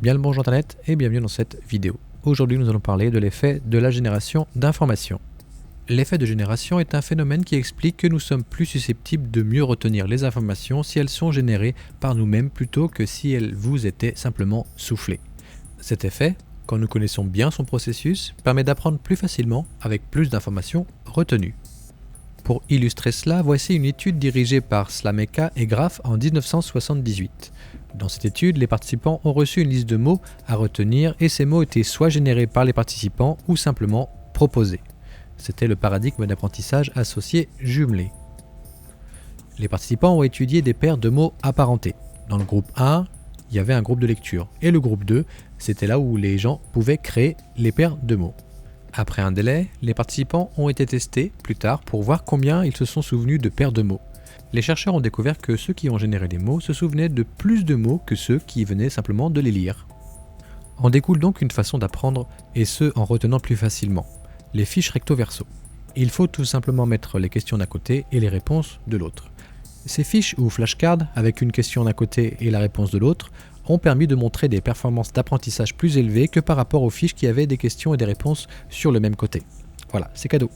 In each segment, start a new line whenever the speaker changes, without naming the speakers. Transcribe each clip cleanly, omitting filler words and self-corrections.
Bien le bonjour internet et bienvenue dans cette vidéo. Aujourd'hui nous allons parler de l'effet de la génération d'informations. L'effet de génération est un phénomène qui explique que nous sommes plus susceptibles de mieux retenir les informations si elles sont générées par nous-mêmes plutôt que si elles vous étaient simplement soufflées. Cet effet, quand nous connaissons bien son processus, permet d'apprendre plus facilement avec plus d'informations retenues. Pour illustrer cela, voici une étude dirigée par Slameka et Graf en 1978. Dans cette étude, les participants ont reçu une liste de mots à retenir et ces mots étaient soit générés par les participants ou simplement proposés. C'était le paradigme d'apprentissage associé jumelé. Les participants ont étudié des paires de mots apparentés. Dans le groupe 1, il y avait un groupe de lecture et le groupe 2, c'était là où les gens pouvaient créer les paires de mots. Après un délai, les participants ont été testés plus tard pour voir combien ils se sont souvenus de paires de mots. Les chercheurs ont découvert que ceux qui ont généré les mots se souvenaient de plus de mots que ceux qui venaient simplement de les lire. En découle donc une façon d'apprendre, et ce en retenant plus facilement. Les fiches recto-verso. Il faut tout simplement mettre les questions d'un côté et les réponses de l'autre. Ces fiches ou flashcards, avec une question d'un côté et la réponse de l'autre, ont permis de montrer des performances d'apprentissage plus élevées que par rapport aux fiches qui avaient des questions et des réponses sur le même côté. Voilà, c'est cadeau.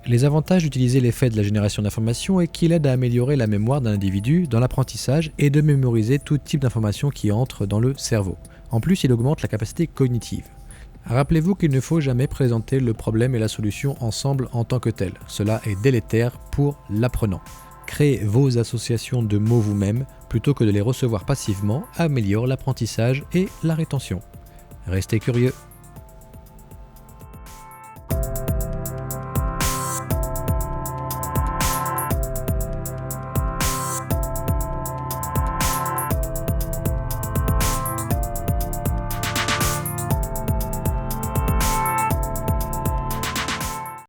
Les avantages d'utiliser l'effet de la génération d'informations est qu'il aide à améliorer la mémoire d'un individu dans l'apprentissage et de mémoriser tout type d'informations qui entrent dans le cerveau. En plus, il augmente la capacité cognitive. Rappelez-vous qu'il ne faut jamais présenter le problème et la solution ensemble en tant que tel. Cela est délétère pour l'apprenant. Créer vos associations de mots vous-même plutôt que de les recevoir passivement améliore l'apprentissage et la rétention. Restez curieux.